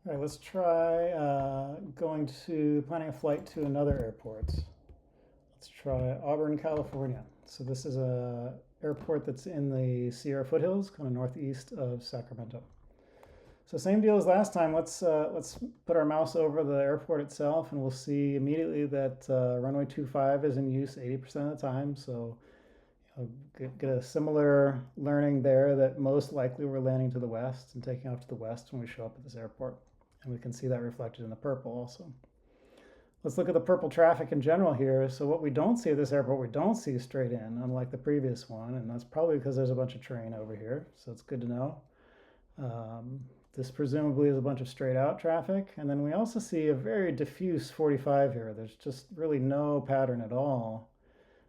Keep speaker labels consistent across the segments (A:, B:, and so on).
A: All right, let's try planning a flight to another airport. Let's try Auburn, California. So this is a airport that's in the Sierra foothills, kind of northeast of Sacramento. So same deal as last time. Let's put our mouse over the airport itself, and we'll see immediately that runway 25 is in use 80% of the time. So get a similar learning there that most likely we're landing to the west and taking off to the west when we show up at this airport. And we can see that reflected in the purple also. Let's look at the purple traffic in general here. So what we don't see at this airport, we don't see straight in, unlike the previous one. And that's probably because there's a bunch of terrain over here. So it's good to know. This presumably is a bunch of straight out traffic. And then we also see a very diffuse 45 here. There's just really no pattern at all.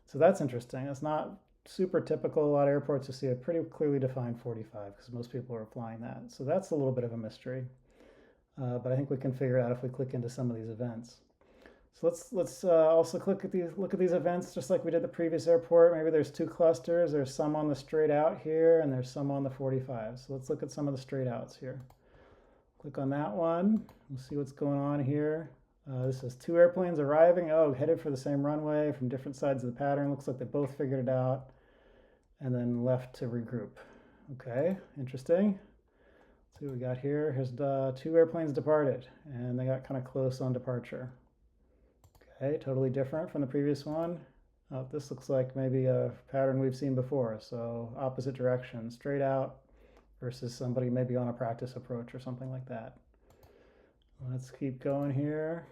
A: So that's interesting. It's not super typical. A lot of airports you see a pretty clearly defined 45 because most people are flying that. So that's a little bit of a mystery. But I think we can figure it out if we click into some of these events. So let's also look at these events just like we did the previous airport. Maybe there's two clusters. There's some on the straight out here, and there's some on the 45. So let's look at some of the straight outs here. Click on that one. We'll see what's going on here. This is two airplanes arriving. Oh, headed for the same runway from different sides of the pattern. Looks like they both figured it out, and then left to regroup. Okay, interesting. See what we got here. Here's the two airplanes departed, and they got kind of close on departure. Okay, totally different from the previous one. Oh, this looks like maybe a pattern we've seen before. So opposite direction, straight out versus somebody maybe on a practice approach or something like that. Let's keep going here.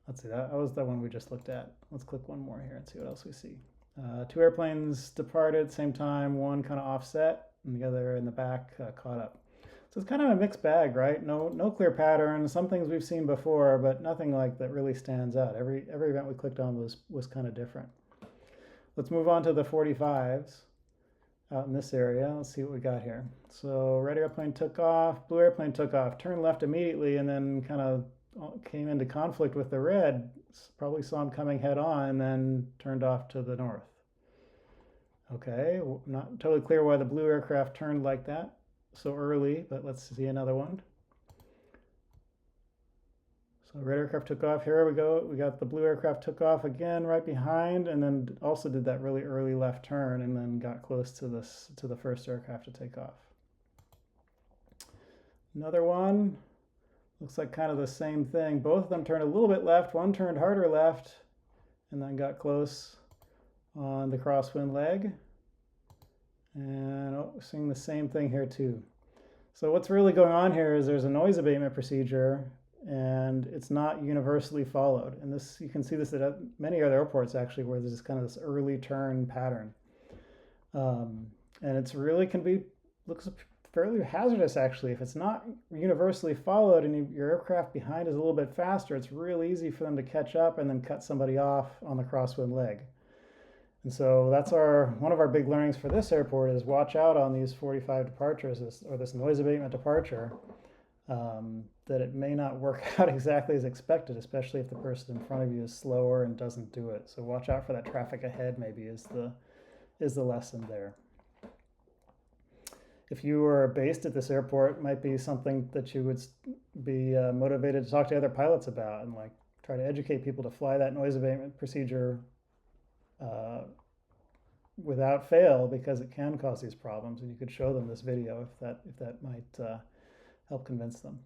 A: Let's see, that was the one we just looked at. Let's click one more here and see what else we see. Two airplanes departed same time, one kind of offset, and the other in the back caught up. So it's kind of a mixed bag, right? No clear pattern. Some things we've seen before, but nothing like that really stands out. Every event we clicked on was kind of different. Let's move on to the 45s out in this area. Let's see what we got here. So red airplane took off, blue airplane took off, turned left immediately, and then kind of came into conflict with the red. Probably saw him coming head on, and then turned off to the north. Okay, not totally clear why the blue aircraft turned like that so early, but let's see another one. So red aircraft took off. Here we go. We got the blue aircraft took off again right behind, and then also did that really early left turn, and then got close to the first aircraft to take off. Another one. Looks like kind of the same thing. Both of them turned a little bit left. One turned harder left, and then got close on the crosswind leg. And seeing the same thing here too. So what's really going on here is there's a noise abatement procedure, and it's not universally followed. And this, you can see this at many other airports actually, where there's this early turn pattern. And it's really looks fairly hazardous actually. If it's not universally followed and your aircraft behind is a little bit faster, it's really easy for them to catch up and then cut somebody off on the crosswind leg. And so that's one of our big learnings for this airport is watch out on these 45 departures or this noise abatement departure, that it may not work out exactly as expected, especially if the person in front of you is slower and doesn't do it. So watch out for that traffic ahead maybe is the lesson there. If you were based at this airport, it might be something that you would be motivated to talk to other pilots about and like try to educate people to fly that noise abatement procedure without fail, because it can cause these problems, and you could show them this video if that might help convince them.